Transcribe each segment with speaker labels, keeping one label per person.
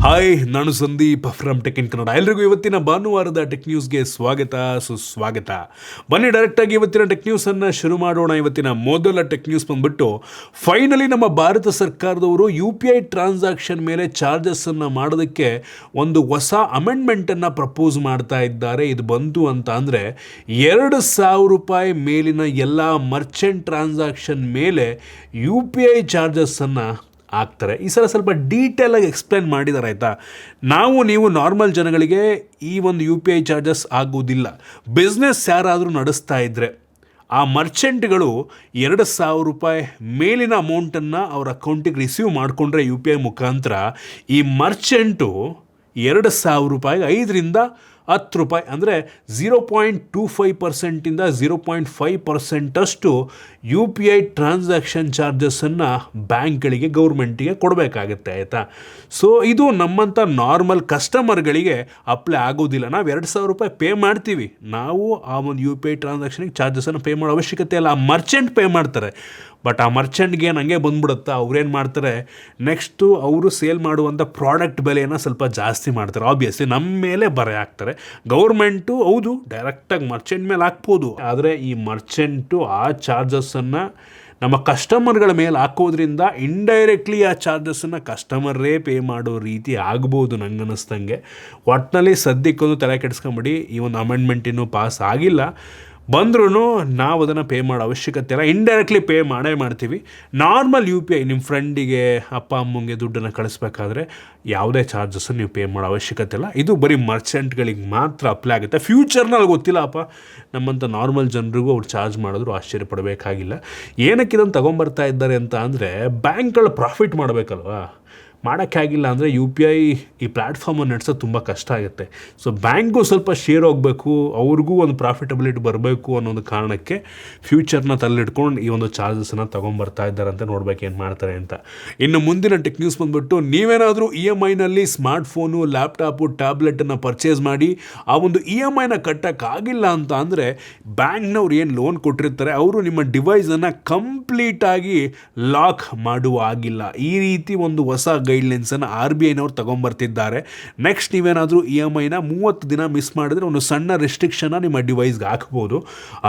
Speaker 1: Hi, ನಾನು Sandeep from tech in Kannada. ಎಲ್ರಿಗೂ ಇವತ್ತಿನ ಭಾನುವಾರದ ಟೆಕ್ ನ್ಯೂಸ್ಗೆ ಸ್ವಾಗತ, ಸುಸ್ವಾಗತ. ಬನ್ನಿ ಡೈರೆಕ್ಟಾಗಿ ಇವತ್ತಿನ ಟೆಕ್ ನ್ಯೂಸನ್ನು ಶುರು ಮಾಡೋಣ. ಇವತ್ತಿನ ಮೊದಲ ಟೆಕ್ ನ್ಯೂಸ್ ಬಂದ್ಬಿಟ್ಟು, ಫೈನಲಿ ನಮ್ಮ ಭಾರತ ಸರ್ಕಾರದವರು UPI ಟ್ರಾನ್ಸಾಕ್ಷನ್ ಮೇಲೆ ಚಾರ್ಜಸ್ಸನ್ನು ಮಾಡೋದಕ್ಕೆ ಒಂದು ಹೊಸ ಅಮೆಂಡ್ಮೆಂಟನ್ನು ಪ್ರಪೋಸ್ ಮಾಡ್ತಾ ಇದ್ದಾರೆ. ಇದು ಬಂತು ಅಂತ ಅಂದರೆ $2,000 ಮೇಲಿನ ಎಲ್ಲ ಮರ್ಚೆಂಟ್ ಟ್ರಾನ್ಸಾಕ್ಷನ್ ಮೇಲೆ UPI ಚಾರ್ಜಸ್ಸನ್ನು ಆಗ್ತಾರೆ. ಈ ಸಲ ಸ್ವಲ್ಪ ಡೀಟೇಲಾಗಿ ಎಕ್ಸ್ಪ್ಲೇನ್ ಮಾಡಿದ್ದಾರೆ, ಆಯಿತಾ. ನೀವು ನಾರ್ಮಲ್ ಜನಗಳಿಗೆ ಈ ಒಂದು UPI ಚಾರ್ಜಸ್ ಆಗೋದಿಲ್ಲ. ಬಿಸ್ನೆಸ್ ಯಾರಾದರೂ ನಡೆಸ್ತಾ ಇದ್ದರೆ ಆ ಮರ್ಚೆಂಟ್ಗಳು $2,000 ಮೇಲಿನ ಅಮೌಂಟನ್ನು ಅವ್ರ ಅಕೌಂಟಿಗೆ ರಿಸೀವ್ ಮಾಡಿಕೊಂಡ್ರೆ UPI ಮುಖಾಂತರ, ಈ ಮರ್ಚೆಂಟು $2,000 5ರಿಂದ $10 ಅಂದರೆ 0.25%ಇಂದ 0.5% UPI ಟ್ರಾನ್ಸಾಕ್ಷನ್ ಚಾರ್ಜಸ್ಸನ್ನು ಬ್ಯಾಂಕ್ಗಳಿಗೆ, ಗೌರ್ಮೆಂಟಿಗೆ ಕೊಡಬೇಕಾಗತ್ತೆ, ಆಯಿತಾ. ಸೊ ಇದು ನಮ್ಮಂಥ ನಾರ್ಮಲ್ ಕಸ್ಟಮರ್ಗಳಿಗೆ ಅಪ್ಲೈ ಆಗೋದಿಲ್ಲ. ನಾವು $2,000 ಪೇ ಮಾಡ್ತೀವಿ, ನಾವು ಆ ಒಂದು UPI ಟ್ರಾನ್ಸಾಕ್ಷನಿಗೆ ಚಾರ್ಜಸನ್ನು ಪೇ ಮಾಡೋ ಅವಶ್ಯಕತೆ ಇಲ್ಲ. ಆ ಮರ್ಚೆಂಟ್ ಪೇ ಮಾಡ್ತಾರೆ. ಬಟ್ ಆ ಮರ್ಚೆಂಟ್ಗೆ ಹಂಗೆ ಬಂದ್ಬಿಡುತ್ತಾ, ಅವ್ರೇನು ಮಾಡ್ತಾರೆ, ನೆಕ್ಸ್ಟು ಅವರು ಸೇಲ್ ಮಾಡುವಂಥ ಪ್ರಾಡಕ್ಟ್ ಬೆಲೆಯನ್ನು ಸ್ವಲ್ಪ ಜಾಸ್ತಿ ಮಾಡ್ತಾರೆ. ಆಬ್ವಿಯಸ್ಲಿ ನಮ್ಮ ಮೇಲೆ ಬರೆ ಹಾಕ್ತಾರೆ. ಗೌರ್ಮೆಂಟು ಹೌದು ಡೈರೆಕ್ಟಾಗಿ ಮರ್ಚೆಂಟ್ ಮೇಲೆ ಹಾಕ್ಬೋದು, ಆದರೆ ಈ ಮರ್ಚೆಂಟು ಆ ಚಾರ್ಜಸ್ಸನ್ನು ನಮ್ಮ ಕಸ್ಟಮರ್ಗಳ ಮೇಲೆ ಹಾಕೋದ್ರಿಂದ ಇಂಡೈರೆಕ್ಟ್ಲಿ ಆ ಚಾರ್ಜಸ್ಸನ್ನು ಕಸ್ಟಮರೇ ಪೇ ಮಾಡೋ ರೀತಿ ಆಗ್ಬೋದು ನನಗನ್ನಿಸ್ದಂಗೆ. ಒಟ್ಟಿನಲ್ಲಿ ಸದ್ಯಕ್ಕೊಂದು ತಲೆ ಕೆಡಿಸ್ಕೊಂಬಿಡಿ, ಈ ಒಂದು ಅಮೆಂಡ್ಮೆಂಟ್ ಇನ್ನೂ ಪಾಸ್ ಆಗಿಲ್ಲ. ಬಂದ್ರೂ ನಾವು ಅದನ್ನು ಪೇ ಮಾಡೋ ಅವಶ್ಯಕತೆ ಇಲ್ಲ, ಇಂಡೈರೆಕ್ಟ್ಲಿ ಪೇ ಮಾಡ್ತೀವಿ. ನಾರ್ಮಲ್ UPI ನಿಮ್ಮ ಫ್ರೆಂಡಿಗೆ, ಅಪ್ಪ ಅಮ್ಮಂಗೆ ದುಡ್ಡನ್ನು ಕಳಿಸ್ಬೇಕಾದ್ರೆ ಯಾವುದೇ ಚಾರ್ಜಸ್ಸನ್ನು ನೀವು ಪೇ ಮಾಡೋ ಅವಶ್ಯಕತೆ ಇಲ್ಲ. ಇದು ಬರೀ ಮರ್ಚೆಂಟ್ಗಳಿಗೆ ಮಾತ್ರ ಅಪ್ಲೈ ಆಗುತ್ತೆ. ಫ್ಯೂಚರ್ನಲ್ಲಿ ಗೊತ್ತಿಲ್ಲಪ್ಪ, ನಮ್ಮಂಥ ನಾರ್ಮಲ್ ಜನರಿಗೂ ಅವ್ರು ಚಾರ್ಜ್ ಮಾಡಿದ್ರು ಆಶ್ಚರ್ಯಪಡಬೇಕಾಗಿಲ್ಲ. ಏನಕ್ಕೆ ಇದನ್ನು ತೊಗೊಂಬರ್ತಾ ಇದ್ದಾರೆ ಅಂತ ಅಂದರೆ, ಬ್ಯಾಂಕ್ಗಳು ಪ್ರಾಫಿಟ್ ಮಾಡಬೇಕಲ್ವಾ. ಮಾಡೋಕ್ಕಾಗಿಲ್ಲ ಅಂದರೆ UPI ಈ ಪ್ಲ್ಯಾಟ್ಫಾರ್ಮನ್ನು ನಡೆಸೋದು ತುಂಬ ಕಷ್ಟ ಆಗುತ್ತೆ. ಸೊ ಬ್ಯಾಂಕ್ಗೂ ಸ್ವಲ್ಪ ಶೇರ್ ಹೋಗಬೇಕು, ಅವ್ರಿಗೂ ಒಂದು ಪ್ರಾಫಿಟಬಿಲಿಟಿ ಬರಬೇಕು ಅನ್ನೋ ಒಂದು ಕಾರಣಕ್ಕೆ ಫ್ಯೂಚರ್ನ ತಲ್ಲಿಟ್ಕೊಂಡು ಈ ಒಂದು ಚಾರ್ಜಸನ್ನು ತೊಗೊಂಬರ್ತಾ ಇದ್ದಾರೆ ಅಂತ ನೋಡ್ಬೇಕು ಏನು ಮಾಡ್ತಾರೆ ಅಂತ. ಇನ್ನು ಮುಂದಿನ ಟೆಕ್ ನ್ಯೂಸ್ ಬಂದುಬಿಟ್ಟು, ನೀವೇನಾದರೂ EMIನಲ್ಲಿ ಸ್ಮಾರ್ಟ್ಫೋನು, ಲ್ಯಾಪ್ಟಾಪು, ಟ್ಯಾಬ್ಲೆಟನ್ನು ಪರ್ಚೇಸ್ ಮಾಡಿ ಆ ಒಂದು EMIನ ಕಟ್ಟೋಕ್ಕಾಗಿಲ್ಲ ಅಂತ ಅಂದರೆ, ಬ್ಯಾಂಕ್ನವ್ರು ಏನು ಲೋನ್ ಕೊಟ್ಟಿರ್ತಾರೆ ಅವರು ನಿಮ್ಮ ಡಿವೈಸನ್ನು ಕಂಪ್ಲೀಟಾಗಿ ಲಾಕ್ ಮಾಡುವ ಆಗಿಲ್ಲ. ಈ ರೀತಿ ಒಂದು ಹೊಸ ಗೈಡ್ಲೈನ್ಸನ್ನು RBIನವ್ರು ತೊಗೊಂಬರ್ತಿದ್ದಾರೆ. ನೆಕ್ಸ್ಟ್ ನೀವೇನಾದರೂ EMIನ 30 ದಿನ ಮಿಸ್ ಮಾಡಿದ್ರೆ ಒಂದು ಸಣ್ಣ ರೆಸ್ಟ್ರಿಕ್ಷನ್ನ ನಿಮ್ಮ ಡಿವೈಸ್ಗೆ ಹಾಕ್ಬೋದು.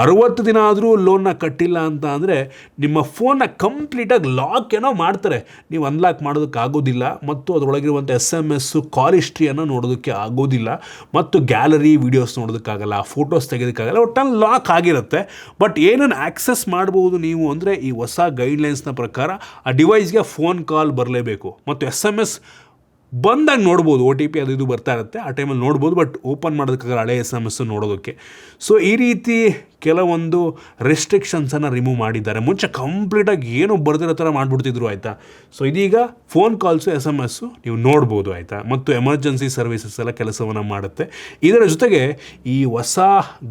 Speaker 1: 60 ದಿನ ಆದರೂ ಲೋನ್ನ ಕಟ್ಟಿಲ್ಲ ಅಂತ ಅಂದರೆ ನಿಮ್ಮ ಫೋನ್ನ ಕಂಪ್ಲೀಟಾಗಿ ಲಾಕ್ ಏನೋ ಮಾಡ್ತಾರೆ, ನೀವು ಅನ್ಲಾಕ್ ಮಾಡೋದಕ್ಕಾಗೋದಿಲ್ಲ. ಮತ್ತು ಅದರೊಳಗಿರುವಂಥ SMS, ಕಾಲ್ ಹಿಸ್ಟ್ರಿಯನ್ನು ನೋಡೋದಕ್ಕೆ ಆಗೋದಿಲ್ಲ, ಮತ್ತು ಗ್ಯಾಲರಿ ವೀಡಿಯೋಸ್ ನೋಡೋದಕ್ಕಾಗಲ್ಲ, ಫೋಟೋಸ್ ತೆಗೆಯೋದಕ್ಕಾಗಲ್ಲ. ಒಟ್ಟಲ್ಲಿ ಲಾಕ್ ಆಗಿರುತ್ತೆ. ಬಟ್ ಏನನ್ನು ಆಕ್ಸೆಸ್ ಮಾಡ್ಬೋದು ನೀವು ಅಂದರೆ, ಈ ಹೊಸ ಗೈಡ್ಲೈನ್ಸ್ನ ಪ್ರಕಾರ ಆ ಡಿವೈಸ್ಗೆ ಫೋನ್ ಕಾಲ್ ಬರಲೇಬೇಕು, ಮತ್ತು SMS ಬಂದಾಗ ನೋಡ್ಬೋದು. OTP ಅದು ಇದು ಬರ್ತಾ ಇರುತ್ತೆ, ಆ ಟೈಮಲ್ಲಿ ನೋಡ್ಬೋದು. ಬಟ್ ಓಪನ್ ಮಾಡೋದಕ್ಕಾಗಲ್ಲ ಹಳೆ SMS ನೋಡೋದಕ್ಕೆ. ಸೊ ಈ ರೀತಿ ಕೆಲವೊಂದು ರೆಸ್ಟ್ರಿಕ್ಷನ್ಸನ್ನು ರಿಮೂವ್ ಮಾಡಿದ್ದಾರೆ. ಮುಂಚೆ ಕಂಪ್ಲೀಟಾಗಿ ಏನು ಬರ್ದಿರೋ ಥರ ಮಾಡಿಬಿಡ್ತಿದ್ರು, ಆಯಿತಾ. ಸೊ ಇದೀಗ ಫೋನ್ ಕಾಲ್ಸು, SMS ನೀವು ನೋಡ್ಬೋದು, ಆಯಿತಾ. ಮತ್ತು ಎಮರ್ಜೆನ್ಸಿ ಸರ್ವಿಸಸ್ ಎಲ್ಲ ಕೆಲಸವನ್ನು ಮಾಡುತ್ತೆ. ಇದರ ಜೊತೆಗೆ ಈ ಹೊಸ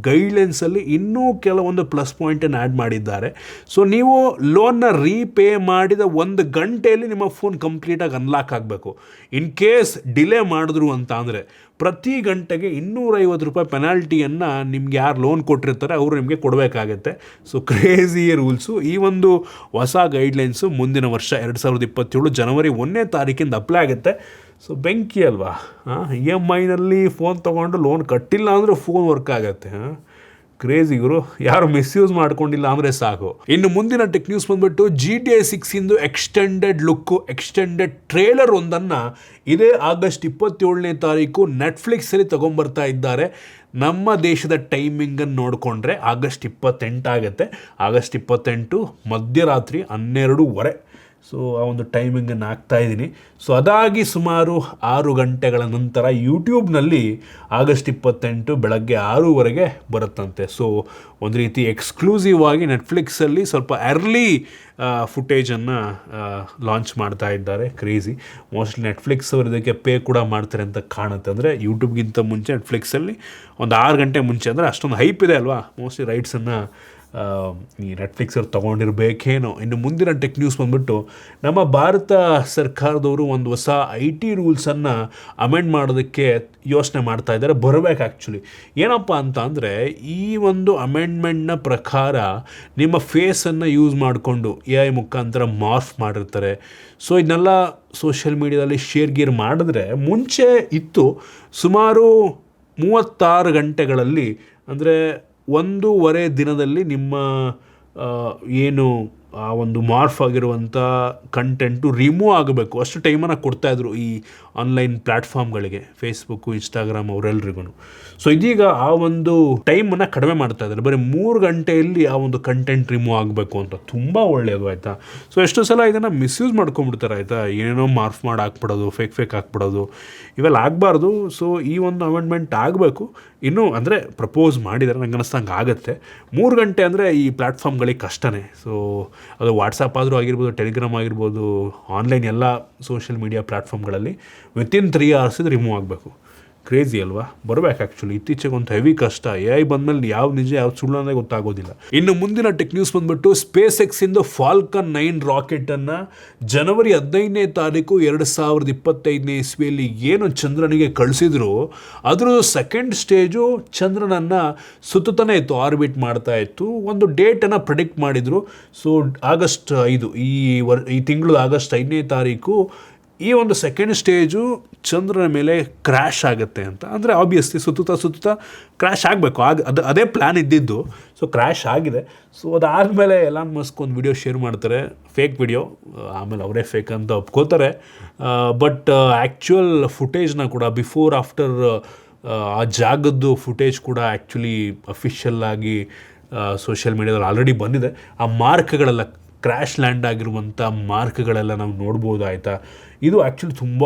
Speaker 1: ಗೈಡ್ಲೈನ್ಸಲ್ಲಿ ಇನ್ನೂ ಕೆಲವೊಂದು ಪ್ಲಸ್ ಪಾಯಿಂಟನ್ನು ಆ್ಯಡ್ ಮಾಡಿದ್ದಾರೆ. ಸೊ ನೀವು ಲೋನ್ನ ರೀಪೇ ಮಾಡಿದ 1 ಗಂಟೆಯಲ್ಲಿ ನಿಮ್ಮ ಫೋನ್ ಕಂಪ್ಲೀಟಾಗಿ ಅನ್ಲಾಕ್ ಆಗಬೇಕು. ಇನ್ ಕೇಸ್ ಡಿಲೇ ಮಾಡಿದ್ರು ಅಂತ ಅಂದರೆ ಪ್ರತಿ ಗಂಟೆಗೆ $250 ಪೆನಾಲ್ಟಿಯನ್ನು ನಿಮ್ಗೆ ಯಾರು ಲೋನ್ ಕೊಟ್ಟಿರ್ತಾರೆ ಅವರು ನಿಮಗೆ ಕೊಡಬೇಕಾಗತ್ತೆ. So crazy rules. ಈ ಒಂದು ಹೊಸ ಗೈಡ್ಲೈನ್ಸು ಮುಂದಿನ ವರ್ಷ 2027 ಜನವರಿ 1ನೇ ತಾರೀಕಿಂದ ಅಪ್ಲೈ ಆಗುತ್ತೆ. ಸೊ ಬೆಂಕಿ ಅಲ್ವಾ. EMIನಲ್ಲಿ ಫೋನ್ ತೊಗೊಂಡು ಲೋನ್ ಕಟ್ಟಿಲ್ಲ ಅಂದರೆ ಫೋನ್ ವರ್ಕ್ ಆಗುತ್ತೆ. ಕ್ರೇಜಿ ಗುರು, ಯಾರು ಮಿಸ್ಯೂಸ್ ಮಾಡ್ಕೊಂಡಿಲ್ಲ ಅಂದರೆ ಸಾಕು. ಇನ್ನು ಮುಂದಿನ ಟೆಕ್ ನ್ಯೂಸ್ ಬಂದುಬಿಟ್ಟು, GTA 6 extended look, extended trailer ಒಂದನ್ನು ಇದೇ ಆಗಸ್ಟ್ 27ನೇ ತಾರೀಕು ನೆಟ್ಫ್ಲಿಕ್ಸಲ್ಲಿ ತೊಗೊಂಬರ್ತಾ ಇದ್ದಾರೆ. ನಮ್ಮ ದೇಶದ ಟೈಮಿಂಗನ್ನು ನೋಡಿಕೊಂಡ್ರೆ ಆಗಸ್ಟ್ 28 ಆಗುತ್ತೆ. ಆಗಸ್ಟ್ 28 ಮಧ್ಯರಾತ್ರಿ 12:30. ಸೊ ಆ ಒಂದು ಟೈಮಿಂಗನ್ನು ಹಾಕ್ತಾಯಿದ್ದೀನಿ. ಸೊ ಅದಾಗಿ ಸುಮಾರು 6 ಗಂಟೆಗಳ ನಂತರ ಯೂಟ್ಯೂಬ್ನಲ್ಲಿ ಆಗಸ್ಟ್ 28 ಬೆಳಗ್ಗೆ 6:00 ಬರುತ್ತಂತೆ. ಸೊ ಒಂದು ರೀತಿ ಎಕ್ಸ್ಕ್ಲೂಸಿವ್ ಆಗಿ ನೆಟ್ಫ್ಲಿಕ್ಸಲ್ಲಿ ಸ್ವಲ್ಪ ಅರ್ಲಿ ಫುಟೇಜನ್ನು ಲಾಂಚ್ ಮಾಡ್ತಾ ಇದ್ದಾರೆ. ಕ್ರೇಜಿ. ಮೋಸ್ಟ್ಲಿ ನೆಟ್ಫ್ಲಿಕ್ಸ್ ಅವರು ಇದಕ್ಕೆ ಪೇ ಕೂಡ ಮಾಡ್ತಾರೆ ಅಂತ ಕಾಣುತ್ತೆ. ಅಂದರೆ ಯೂಟ್ಯೂಬ್ಗಿಂತ ಮುಂಚೆ ನೆಟ್ಫ್ಲಿಕ್ಸಲ್ಲಿ ಒಂದು 6 ಗಂಟೆ ಮುಂಚೆ, ಅಂದರೆ ಅಷ್ಟೊಂದು ಹೈಪ್ ಇದೆ ಅಲ್ವಾ. ಮೋಸ್ಟ್ಲಿ ರೈಟ್ಸನ್ನು ಈ ನೆಟ್ಫ್ಲಿಕ್ಸವ್ರು ತೊಗೊಂಡಿರಬೇಕೇನೋ. ಇನ್ನು ಮುಂದಿನ ಟೆಕ್ ನ್ಯೂಸ್ ಬಂದ್ಬಿಟ್ಟು, ನಮ್ಮ ಭಾರತ ಸರ್ಕಾರದವರು ಒಂದು ಹೊಸ IT ರೂಲ್ಸನ್ನು ಅಮೆಂಡ್ ಮಾಡೋದಕ್ಕೆ ಯೋಚನೆ ಮಾಡ್ತಾ ಇದ್ದಾರೆ, ಬರಬೇಕು ಆ್ಯಕ್ಚುಲಿ. ಏನಪ್ಪ ಅಂತ ಅಂದರೆ, ಈ ಒಂದು ಅಮೆಂಡ್ಮೆಂಟ್ನ ಪ್ರಕಾರ ನಿಮ್ಮ ಫೇಸನ್ನು ಯೂಸ್ ಮಾಡಿಕೊಂಡು AI ಮುಖಾಂತರ ಮಾರ್ಫ್ ಮಾಡಿರ್ತಾರೆ. ಸೊ ಇದನ್ನೆಲ್ಲ ಸೋಷಿಯಲ್ ಮೀಡಿಯಾದಲ್ಲಿ ಶೇರ್ ಮಾಡಿದ್ರೆ, ಮುಂಚೆ ಇತ್ತು ಸುಮಾರು 36 ಗಂಟೆಗಳಲ್ಲಿ, ಅಂದರೆ 1.5 ದಿನದಲ್ಲಿ ನಿಮ್ಮ ಏನು ಆ ಒಂದು ಮಾರ್ಫ್ ಆಗಿರುವಂಥ ಕಂಟೆಂಟು ರಿಮೂವ್ ಆಗಬೇಕು, ಅಷ್ಟು ಟೈಮನ್ನು ಕೊಡ್ತಾಯಿದ್ರು ಈ ಆನ್ಲೈನ್ ಪ್ಲ್ಯಾಟ್ಫಾರ್ಮ್ಗಳಿಗೆ, ಫೇಸ್ಬುಕ್ಕು, ಇನ್ಸ್ಟಾಗ್ರಾಮ್ ಅವರೆಲ್ರಿಗೂ. ಸೊ ಇದೀಗ ಆ ಒಂದು ಟೈಮನ್ನು ಕಡಿಮೆ ಮಾಡ್ತಾ ಇದ್ದಾರೆ, ಬರೀ 3 ಗಂಟೆಯಲ್ಲಿ ಆ ಒಂದು ಕಂಟೆಂಟ್ ರಿಮೂವ್ ಆಗಬೇಕು ಅಂತ. ತುಂಬ ಒಳ್ಳೆಯದು ಆಯಿತಾ. ಸೊ ಎಷ್ಟೋ ಸಲ ಇದನ್ನು ಮಿಸ್ಯೂಸ್ ಮಾಡ್ಕೊಂಡ್ಬಿಡ್ತಾರೆ ಆಯಿತಾ, ಏನೇನೋ ಮಾರ್ಫ್ ಮಾಡಿ ಹಾಕ್ಬಿಡೋದು, ಫೇಕ್ ಹಾಕ್ಬಿಡೋದು, ಇವೆಲ್ಲ ಆಗಬಾರ್ದು. ಸೊ ಈ ಒಂದು ಅಮೆಂಡ್ಮೆಂಟ್ ಆಗಬೇಕು. ಇನ್ನೂ ಅಂದರೆ ಪ್ರಪೋಸ್ ಮಾಡಿದರೆ ನಂಗೆ ಅನ್ನಿಸ್ತಂಗೆ ಆಗುತ್ತೆ. 3 ಗಂಟೆ ಅಂದರೆ ಈ ಪ್ಲ್ಯಾಟ್ಫಾರ್ಮ್ಗಳಿಗೆ ಕಷ್ಟನೇ. ಸೊ ಅದು ವಾಟ್ಸಪ್ ಆದರೂ ಆಗಿರ್ಬೋದು, ಟೆಲಿಗ್ರಾಮ್ ಆಗಿರ್ಬೋದು, ಆನ್ಲೈನ್ ಎಲ್ಲ ಸೋಷಿಯಲ್ ಮೀಡಿಯಾ ಪ್ಲ್ಯಾಟ್ಫಾರ್ಮ್ಗಳಲ್ಲಿ ವಿತಿನ್ 3 hours ಇದು ರಿಮೂವ್ ಆಗಬೇಕು. ಕ್ರೇಜಿ ಅಲ್ವಾ? ಬರಬೇಕು ಆ್ಯಕ್ಚುಲಿ. ಇತ್ತೀಚೆಗೆ ಒಂದು ಹೆವಿ ಕಷ್ಟ. AI ಬಂದಮೇಲೆ ಯಾವ ನಿಜ ಯಾವ ಸುಳ್ಳು ಅನ್ನೋದೇ ಗೊತ್ತಾಗೋದಿಲ್ಲ. ಇನ್ನು ಮುಂದಿನ ಟೆಕ್ ನ್ಯೂಸ್ ಬಂದುಬಿಟ್ಟು, ಸ್ಪೇಸ್ ಎಕ್ಸಿಂದ ಫಾಲ್ಕನ್ 9 ರಾಕೆಟನ್ನು ಜನವರಿ 15ನೇ ತಾರೀಕು 2025ನೇ ಇಸ್ವಿಯಲ್ಲಿ ಏನು ಚಂದ್ರನಿಗೆ ಕಳಿಸಿದ್ರು, ಅದರ ಸೆಕೆಂಡ್ ಸ್ಟೇಜು ಚಂದ್ರನನ್ನು ಸುತ್ತತಾನೆ ಇತ್ತು, ಆರ್ಬಿಟ್ ಮಾಡ್ತಾ ಇತ್ತು. ಒಂದು ಡೇಟನ್ನು ಪ್ರೆಡಿಕ್ಟ್ ಮಾಡಿದರು. ಸೊ ಆಗಸ್ಟ್ 5, ಈ ತಿಂಗಳು ಆಗಸ್ಟ್ 5ನೇ ತಾರೀಕು ಈ ಒಂದು ಸೆಕೆಂಡ್ ಸ್ಟೇಜು ಚಂದ್ರನ ಮೇಲೆ ಕ್ರ್ಯಾಶ್ ಆಗುತ್ತೆ ಅಂತ. ಅಂದರೆ ಆಬ್ವಿಯಸ್ಲಿ ಸುತ್ತುತ್ತಾ ಕ್ರ್ಯಾಶ್ ಆಗಬೇಕು, ಅದೇ ಪ್ಲ್ಯಾನ್ ಇದ್ದಿದ್ದು. ಸೊ ಕ್ರ್ಯಾಶ್ ಆಗಿದೆ. ಸೊ ಅದಾದಮೇಲೆ ಎಲಾನ್ ಮಸ್ಕ್ ಒಂದು ವಿಡಿಯೋ ಶೇರ್ ಮಾಡ್ತಾರೆ, ಫೇಕ್ ವಿಡಿಯೋ. ಆಮೇಲೆ ಅವರೇ ಫೇಕ್ ಅಂತ ಒಪ್ಕೋತಾರೆ. ಬಟ್ ಆ್ಯಕ್ಚುಯಲ್ ಫುಟೇಜ್ನ ಕೂಡ, ಬಿಫೋರ್ ಆಫ್ಟರ್ ಆ ಜಾಗದ್ದು ಫುಟೇಜ್ ಕೂಡ ಆ್ಯಕ್ಚುಲಿ ಅಫಿಷಿಯಲ್ ಆಗಿ ಸೋಷಿಯಲ್ ಮೀಡಿಯಾದಲ್ಲಿ ಆಲ್ರೆಡಿ ಬಂದಿದೆ. ಆ ಮಾರ್ಕ್ಗಳೆಲ್ಲ, ಕ್ರ್ಯಾಶ್ ಲ್ಯಾಂಡ್ ಆಗಿರುವಂಥ ಮಾರ್ಕ್ಗಳೆಲ್ಲ ನಾವು ನೋಡ್ಬೋದು ಆಯಿತಾ. ಇದು ಆ್ಯಕ್ಚುಲಿ ತುಂಬ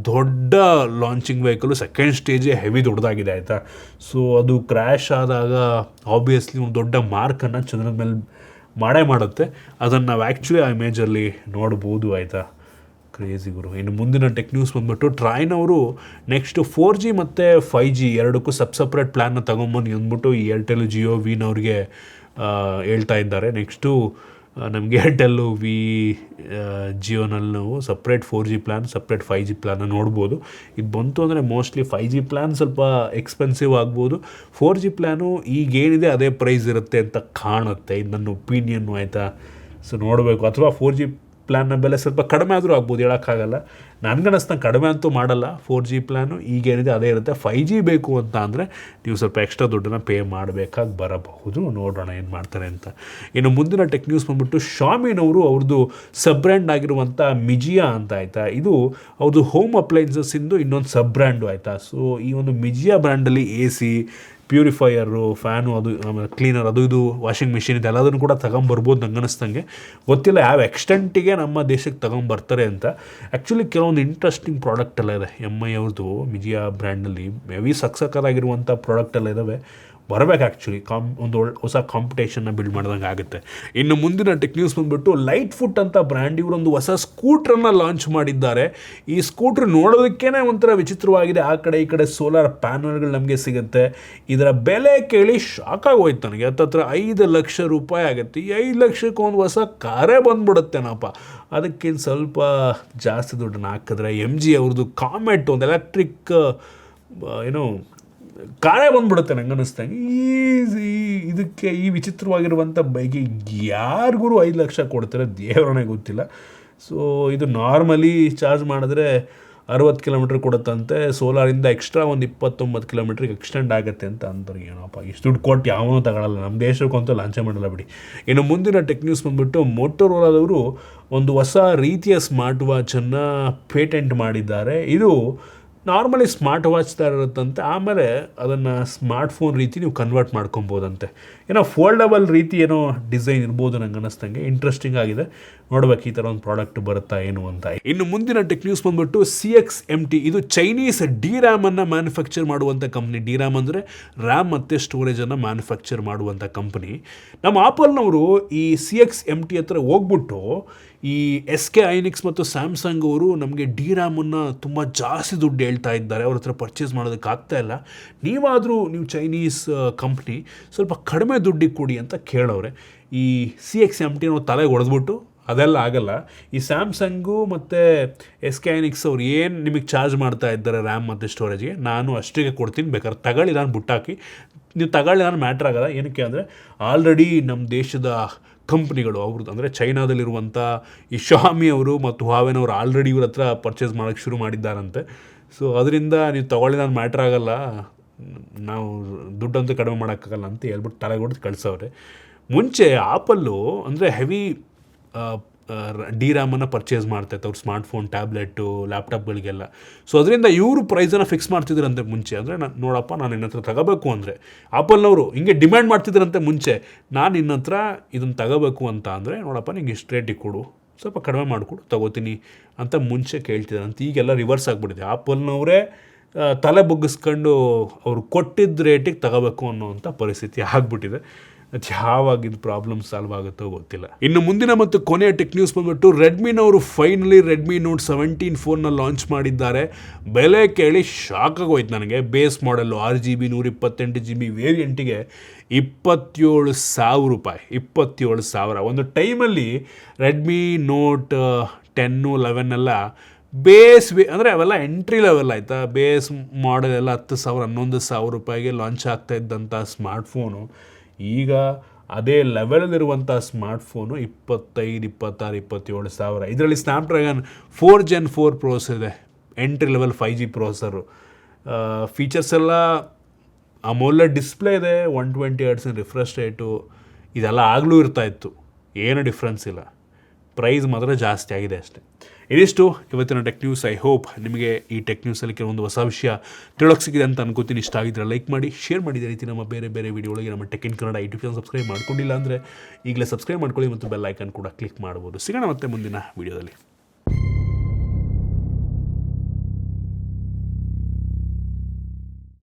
Speaker 1: ದೊಡ್ಡ ಲಾಂಚಿಂಗ್ ವೆಹಿಕಲು, ಸೆಕೆಂಡ್ ಸ್ಟೇಜೇ ಹೆವಿ ದೊಡ್ಡದಾಗಿದೆ ಆಯಿತಾ. ಸೊ ಅದು ಕ್ರ್ಯಾಶ್ ಆದಾಗ ಆಬ್ವಿಯಸ್ಲಿ ಒಂದು ದೊಡ್ಡ ಮಾರ್ಕನ್ನು ಚಂದ್ರನ ಮೇಲೆ ಮಾಡುತ್ತೆ. ಅದನ್ನು ನಾವು ಆ್ಯಕ್ಚುಲಿ ಆ ಇಮೇಜಲ್ಲಿ ನೋಡ್ಬೋದು ಆಯಿತಾ. ಕ್ರೇಜಿ ಗುರು. ಇನ್ನು ಮುಂದಿನ ಟೆಕ್ ನ್ಯೂಸ್ ಬಂದ್ಬಿಟ್ಟು, ಟ್ರೈನವರು ನೆಕ್ಸ್ಟ್ 4G ಮತ್ತು 5G ಎರಡಕ್ಕೂ ಸಪ್ರೇಟ್ ಪ್ಲ್ಯಾನ್ನ ತೊಗೊಂಬನ್ನಿ ಅಂದ್ಬಿಟ್ಟು ಈ ಏರ್ಟೆಲ್, ಜಿಯೋ, ವಿನವ್ರಿಗೆ ಹೇಳ್ತಾ ಇದ್ದಾರೆ. ನೆಕ್ಸ್ಟು ನಮಗೆ ಏರ್ಟೆಲ್ಲು, ಜಿಯೋನಲ್ಲಿ ನಾವು separate 4G plan, separate 5G ಪ್ಲ್ಯಾನ್ನ ನೋಡ್ಬೋದು. ಇದು ಬಂತು ಅಂದರೆ ಮೋಸ್ಟ್ಲಿ 5G ಪ್ಲ್ಯಾನ್ ಸ್ವಲ್ಪ ಎಕ್ಸ್ಪೆನ್ಸಿವ್ ಆಗ್ಬೋದು. 4G ಪ್ಲ್ಯಾನು ಈಗೇನಿದೆ ಅದೇ ಪ್ರೈಸ್ ಇರುತ್ತೆ ಅಂತ ಕಾಣುತ್ತೆ. ಇದು ನನ್ನ ಒಪಿನಿಯನ್ನು ಆಯಿತಾ. ಸೊ ನೋಡಬೇಕು. ಅಥವಾ 4G ಪ್ಲ್ಯಾನ್ನ ಬೆಲೆ ಸ್ವಲ್ಪ ಕಡಿಮೆ ಆದರೂ ಆಗ್ಬೋದು, ಹೇಳೋಕ್ಕಾಗಲ್ಲ. ನನಗನ್ನಿಸ್ದಂಗೆ ಕಡಿಮೆ ಅಂತೂ ಮಾಡಲ್ಲ. 4G ಪ್ಲ್ಯಾನು ಈಗೇನಿದೆ ಅದೇ ಇರುತ್ತೆ. 5G ಬೇಕು ಅಂತ ಅಂದರೆ ನೀವು ಸ್ವಲ್ಪ ಎಕ್ಸ್ಟ್ರಾ ದುಡ್ಡನ್ನು ಪೇ ಮಾಡಬೇಕಾಗಿ ಬರಬಹುದು. ನೋಡೋಣ ಏನು ಮಾಡ್ತಾರೆ ಅಂತ. ಇನ್ನು ಮುಂದಿನ ಟೆಕ್ ನ್ಯೂಸ್ ಬಂದ್ಬಿಟ್ಟು, ಶಾಮಿನವರು ಅವ್ರದ್ದು ಸಬ್ ಬ್ರ್ಯಾಂಡ್ ಆಗಿರುವಂಥ ಮಿಜಿಯಾ ಅಂತ ಆಯಿತಾ. ಇದು ಅವ್ರದ್ದು ಹೋಮ್ ಅಪ್ಲೈನ್ಸಸ್ಸಿಂದು ಇನ್ನೊಂದು ಸಬ್ ಬ್ರ್ಯಾಂಡು ಆಯಿತಾ. ಸೊ ಈ ಒಂದು ಮಿಜಿಯಾ ಬ್ರ್ಯಾಂಡಲ್ಲಿ AC, ಪ್ಯೂರಿಫೈಯರು, ಫ್ಯಾನು, ಅದು ಆಮೇಲೆ ಕ್ಲೀನರ್, ಅದು ಇದು ವಾಷಿಂಗ್ ಮಿಷಿನ್, ಇದೆಲ್ಲದನ್ನು ಕೂಡ ತಗೊಂಬರ್ಬೋದು. ನಂಗೆ ಅನ್ನಿಸ್ತಂಗೆ ಗೊತ್ತಿಲ್ಲ ಯಾವ ಎಕ್ಸ್ಟೆಂಟಿಗೆ ನಮ್ಮ ದೇಶಕ್ಕೆ ತಗೊಂಬರ್ತಾರೆ ಅಂತ. ಆ್ಯಕ್ಚುಲಿ ಕೆಲವೊಂದು ಇಂಟ್ರೆಸ್ಟಿಂಗ್ ಪ್ರಾಡಕ್ಟ್ ಎಲ್ಲ ಇದೆ MI ಅವ್ರದ್ದು ಮಿಜಿಯಾ ಬ್ರ್ಯಾಂಡಲ್ಲಿ. ಹೆವಿ ಸಕ್ಸಕ್ಕಾಗಿರುವಂಥ ಪ್ರಾಡಕ್ಟ್ ಎಲ್ಲ ಇದ್ದಾವೆ. ಬರಬೇಕು ಆ್ಯಕ್ಚುಲಿ. ಒಂದು ಹೊಸ ಕಾಂಪಿಟೇಷನ್ನ ಬಿಲ್ಡ್ ಮಾಡ್ದಂಗೆ ಆಗುತ್ತೆ. ಇನ್ನು ಮುಂದಿನ ಟೆಕ್ ನ್ಯೂಸ್ ಬಂದುಬಿಟ್ಟು, ಲೈಟ್ ಫುಟ್ ಅಂತ ಬ್ರ್ಯಾಂಡ್ ಇವರೊಂದು ಹೊಸ ಸ್ಕೂಟ್ರನ್ನು ಲಾಂಚ್ ಮಾಡಿದ್ದಾರೆ. ಈ ಸ್ಕೂಟ್ರ್ ನೋಡೋದಕ್ಕೇ ಒಂಥರ ವಿಚಿತ್ರವಾಗಿದೆ. ಆ ಕಡೆ ಈ ಕಡೆ ಸೋಲಾರ್ ಪ್ಯಾನಲ್ಗಳು ನಮಗೆ ಸಿಗುತ್ತೆ. ಇದರ ಬೆಲೆ ಕೇಳಿ ಶಾಕ್ ಆಗೋಯ್ತು ನನಗೆ. ಹತ್ತತ್ರ 5 ಲಕ್ಷ ರೂಪಾಯಿ ಆಗುತ್ತೆ. ಈ 5 ಲಕ್ಷಕ್ಕೆ ಒಂದು ಹೊಸ ಕಾರೇ ಬಂದ್ಬಿಡುತ್ತೇನಪ್ಪ. ಅದಕ್ಕಿಂತ ಸ್ವಲ್ಪ ಜಾಸ್ತಿ ದುಡ್ಡನ್ನು ಹಾಕಿದ್ರೆ MG ಅವ್ರದ್ದು ಕಾಮೆಟ್, ಒಂದು ಎಲೆಕ್ಟ್ರಿಕ್ ಕಾರೇ ಬಂದ್ಬಿಡುತ್ತೆ ನಂಗೆ ಅನ್ನಿಸ್ದಂಗೆ. ಇದಕ್ಕೆ ಈ ವಿಚಿತ್ರವಾಗಿರುವಂಥ ಬೈಕಿಗೆ ಯಾರಿಗೂ 5 ಲಕ್ಷ ಕೊಡ್ತಾರೆ ದೇವರನೇ ಗೊತ್ತಿಲ್ಲ. ಸೊ ಇದು ನಾರ್ಮಲಿ ಚಾರ್ಜ್ ಮಾಡಿದ್ರೆ 60 ಕಿಲೋಮೀಟ್ರ್ ಕೊಡುತ್ತಂತೆ. ಸೋಲಾರಿಂದ ಎಕ್ಸ್ಟ್ರಾ ಒಂದು 29 ಕಿಲೋಮೀಟ್ರಿಗೆ ಎಕ್ಸ್ಟೆಂಡ್ ಆಗುತ್ತೆ ಅಂತ ಅಂತಾರೆ. ಏನಪ್ಪ ಇಷ್ಟು ದುಡ್ಡು ಕೊಟ್ಟು ಯಾವನೂ ತಗೊಳ್ಳಲ್ಲ, ನಮ್ಮ ದೇಶಕ್ಕಂತೂ ಲಾಂಚ್ ಮಾಡಲ್ಲ ಬಿಡಿ. ಇನ್ನು ಮುಂದಿನ ಟೆಕ್ ನ್ಯೂಸ್ ಬಂದುಬಿಟ್ಟು, ಮೋಟೋರೋಲಾದವರು ಒಂದು ಹೊಸ ರೀತಿಯ ಸ್ಮಾರ್ಟ್ ವಾಚನ್ನು ಪೇಟೆಂಟ್ ಮಾಡಿದ್ದಾರೆ. ಇದು ನಾರ್ಮಲಿ ಸ್ಮಾರ್ಟ್ ವಾಚ್ ಥರ ಇರುತ್ತಂತೆ. ಆಮೇಲೆ ಅದನ್ನು ಸ್ಮಾರ್ಟ್ ಫೋನ್ ರೀತಿ ನೀವು ಕನ್ವರ್ಟ್ ಮಾಡ್ಕೊಬೋದಂತೆ. ಫೋಲ್ಡಬಲ್ ರೀತಿ ಡಿಸೈನ್ ಇರ್ಬೋದು. ನಂಗೆ ಅನ್ನಿಸ್ತಂಗೆ ಇಂಟ್ರೆಸ್ಟಿಂಗ್ ಆಗಿದೆ. ನೋಡ್ಬೇಕು ಈ ಥರ ಒಂದು ಪ್ರಾಡಕ್ಟ್ ಬರುತ್ತಾ ಏನು ಅಂತ. ಇನ್ನು ಮುಂದಿನ ಟೆಕ್ ನ್ಯೂಸ್ ಬಂದುಬಿಟ್ಟು, CXMT ಇದು ಚೈನೀಸ್ ಡಿರ್ಯಾಮನ್ನು ಮ್ಯಾನುಫ್ಯಾಕ್ಚರ್ ಮಾಡುವಂಥ ಕಂಪ್ನಿ. ಡಿರ್ಯಾಮ್ ಅಂದರೆ ರ್ಯಾಮ್ ಮತ್ತು ಸ್ಟೋರೇಜನ್ನು ಮ್ಯಾನುಫ್ಯಾಕ್ಚರ್ ಮಾಡುವಂಥ ಕಂಪ್ನಿ. ನಮ್ಮ ಆಪಲ್ನವರು ಈ CXMT ಹತ್ರ ಹೋಗ್ಬಿಟ್ಟು ಈ SK ಹೈನಿಕ್ಸ್ ಮತ್ತು ಸ್ಯಾಮ್ಸಂಗ್ ಅವರು ನಮಗೆ ಡಿ ರ್ಯಾಮನ್ನು ತುಂಬ ಜಾಸ್ತಿ ದುಡ್ಡು ಹೇಳ್ತಾ ಇದ್ದಾರೆ, ಅವ್ರ ಹತ್ರ ಪರ್ಚೇಸ್ ಮಾಡೋದಕ್ಕೆ ಆಗ್ತಾ ಇಲ್ಲ, ನೀವು ಚೈನೀಸ್ ಕಂಪ್ನಿ ಸ್ವಲ್ಪ ಕಡಿಮೆ ದುಡ್ಡಿಗೆ ಕೊಡಿ ಅಂತ ಕೇಳೋರೆ. ಈ CXMT ನಾವು ತಲೆಗೆ ಹೊಡೆದ್ಬಿಟ್ಟು ಅದೆಲ್ಲ ಆಗಲ್ಲ. ಈ ಸ್ಯಾಮ್ಸಂಗು ಮತ್ತು SK ಹೈನಿಕ್ಸ್ ಅವ್ರು ಏನು ನಿಮಗೆ ಚಾರ್ಜ್ ಮಾಡ್ತಾ ಇದ್ದಾರೆ ರ್ಯಾಮ್ ಮತ್ತು ಸ್ಟೋರೇಜ್ಗೆ, ನಾನು ಅಷ್ಟಿಗೆ ಕೊಡ್ತೀನಿ, ಬೇಕಾದ್ರೆ ತಗೊಳ್ಳಿ, ನಾನು ಬುಟ್ಟಾಕಿ, ನೀವು ತಗೊಳ್ಳಿ, ನಾನು ಮ್ಯಾಟ್ರ್ ಆಗೋಲ್ಲ. ಏನಕ್ಕೆ ಅಂದರೆ ಆಲ್ರೆಡಿ ನಮ್ಮ ದೇಶದ ಕಂಪ್ನಿಗಳು ಅವ್ರದ್ದು ಅಂದರೆ ಚೈನಾದಲ್ಲಿರುವಂಥ ಈ ಶಾಮಿ ಅವರು ಮತ್ತು ಹುವಾವೆನವರು ಆಲ್ರೆಡಿ ಇವ್ರ ಹತ್ರ ಪರ್ಚೇಸ್ ಮಾಡೋಕ್ಕೆ ಶುರು ಮಾಡಿದ್ದಾರಂತೆ. ಸೊ ಅದರಿಂದ ನೀವು ತಗೊಳ್ಳಿ, ನಾನು ಮ್ಯಾಟ್ರ್ ಆಗೋಲ್ಲ, ನಾವು ದುಡ್ಡಂತೂ ಕಡಿಮೆ ಮಾಡೋಕ್ಕಾಗಲ್ಲ ಅಂತ ಹೇಳ್ಬಿಟ್ಟು ತಲೆಗೊಡ್ದು ಕಳಿಸೋರೆ. ಮುಂಚೆ ಆಪಲ್ಲು ಅಂದರೆ ಹೆವಿ ಡಿ ರ್ಯಾಮನ್ನು ಪರ್ಚೇಸ್ ಮಾಡ್ತಾಯಿತ್ತು ಅವ್ರು ಸ್ಮಾರ್ಟ್ಫೋನ್, ಟ್ಯಾಬ್ಲೆಟು, ಲ್ಯಾಪ್ಟಾಪ್ಗಳಿಗೆಲ್ಲ. ಸೊ ಅದರಿಂದ ಇವರು ಪ್ರೈಸನ್ನು ಫಿಕ್ಸ್ ಮಾಡ್ತಿದ್ರಂತೆ ಮುಂಚೆ. ಅಂದರೆ ನೋಡಪ್ಪ, ನಾನು ನಿನ್ನ ಹತ್ರ ತಗೋಬೇಕು ಅಂದರೆ ಆಪಲ್ನವರು ಹಿಂಗೆ ಡಿಮ್ಯಾಂಡ್ ಮಾಡ್ತಿದ್ರಂತೆ ಮುಂಚೆ, ನಾನು ನಿನ್ನ ಹತ್ರ ಇದನ್ನು ತಗೋಬೇಕು ಅಂತ ಅಂದರೆ ನೋಡಪ್ಪ ನಿಂಗೆ ಇಷ್ಟು ರೇಟಿಗೆ ಕೊಡು, ಸ್ವಲ್ಪ ಕಡಿಮೆ ಮಾಡಿಕೊಡು, ತಗೋತೀನಿ ಅಂತ ಮುಂಚೆ ಕೇಳ್ತಿದ್ರಂತೆ. ಈಗೆಲ್ಲ ರಿವರ್ಸ್ ಆಗಿಬಿಟ್ಟಿದೆ. ಆಪಲ್ನವರೇ ತಲೆ ಬಗ್ಗಿಸ್ಕೊಂಡು ಅವರು ಕೊಟ್ಟಿದ್ದ ರೇಟಿಗೆ ತಗೋಬೇಕು ಅನ್ನೋವಂಥ ಪರಿಸ್ಥಿತಿ ಆಗಿಬಿಟ್ಟಿದೆ. ಅದು ಯಾವಾಗ ಇದು ಪ್ರಾಬ್ಲಮ್ ಸಾಲ್ವ್ ಆಗುತ್ತೋ ಗೊತ್ತಿಲ್ಲ. ಇನ್ನು ಮುಂದಿನ ಮತ್ತು ಕೊನೆಯ ಟೆಕ್ ನ್ಯೂಸ್ ಬಂದ್ಬಿಟ್ಟು ರೆಡ್ಮಿನವರು ಫೈನಲಿ ರೆಡ್ಮಿ ನೋಟ್ 17 ಫೋನ್ನ ಲಾಂಚ್ ಮಾಡಿದ್ದಾರೆ. ಬೆಲೆ ಕೇಳಿ ಶಾಕ್ ಆಗೋಯ್ತು ನನಗೆ. ಬೇಸ್ ಮಾಡಲ್ಲು 6GB 128GB ವೇರಿಯಂಟಿಗೆ 27,000 ರೂಪಾಯಿ. 27,000. ಒಂದು ಟೈಮಲ್ಲಿ ರೆಡ್ಮಿ ನೋಟ್ 10, 11 ಎಲ್ಲ ಬೇಸ್ ಅಂದರೆ ಅವೆಲ್ಲ ಎಂಟ್ರಿ ಲೆವೆಲ್ ಆಯಿತಾ, ಬೇಸ್ ಮಾಡೆಲ್ ಎಲ್ಲ 10,000, 11,000 ರೂಪಾಯಿಗೆ ಲಾಂಚ್ ಆಗ್ತಾ ಇದ್ದಂಥ ಸ್ಮಾರ್ಟ್ಫೋನು ಈಗ ಅದೇ ಲೆವೆಲಲ್ಲಿರುವಂಥ ಸ್ಮಾರ್ಟ್ಫೋನು 25, 26, 27,000. ಇದರಲ್ಲಿ ಸ್ನ್ಯಾಪ್ಡ್ರ್ಯಾಗನ್ 4 Gen 4 ಪ್ರೋಸೆಸರ್ ಇದೆ, ಎಂಟ್ರಿ ಲೆವೆಲ್ 5G ಪ್ರೋಸೆಸರು. ಫೀಚರ್ಸ್ ಎಲ್ಲ ಅಮೋಲೆಡ್ ಡಿಸ್ಪ್ಲೇ ಇದೆ, 120 Hz ರಿಫ್ರೆಶ್ ರೇಟು, ಇದೆಲ್ಲ ಆಗಲೂ ಇರ್ತಾಯಿತ್ತು, ಏನು ಡಿಫ್ರೆನ್ಸ್ ಇಲ್ಲ. ಪ್ರೈಸ್ ಮಾತ್ರ ಜಾಸ್ತಿ ಆಗಿದೆ ಅಷ್ಟೇ. ಇದಿಷ್ಟು ಇವತ್ತಿನ ಟೆಕ್ ನ್ಯೂಸ್. ಐ ಹೋಪ್ ನಿಮಗೆ ಈ ಟೆಕ್ ನ್ಯೂಸಲ್ಲಿ ಕೆಲವೊಂದು ಹೊಸ ವಿಷಯ ತಿಳೋಕ್ಕೆ ಸಿಗಿದೆ ಅಂತ ಅನ್ಕೋತೀನಿ. ಇಷ್ಟ ಆಗಿದ್ರೆ ಲೈಕ್ ಮಾಡಿ, ಶೇರ್ ಮಾಡಿ. ಇದೇ ರೀತಿ ನಮ್ಮ ಬೇರೆ ಬೇರೆ ವಿಡಿಯೋಗಳಿಗೆ ನಮ್ಮ tech in Kannada YouTube channel subscribe ಮಾಡ್ಕೊಂಡಿಲ್ಲ ಅಂದರೆ ಈಗಲೇ ಸಬ್ಸ್ಕ್ರೈಬ್ ಮಾಡ್ಕೊಳ್ಳಿ ಮತ್ತು ಬೆಲ್ ಐಕನ್ ಕೂಡ ಕ್ಲಿಕ್ ಮಾಡ್ಬೋದು. ಸಿಗೋಣ ಮತ್ತೆ ಮುಂದಿನ ವಿಡಿಯೋದಲ್ಲಿ.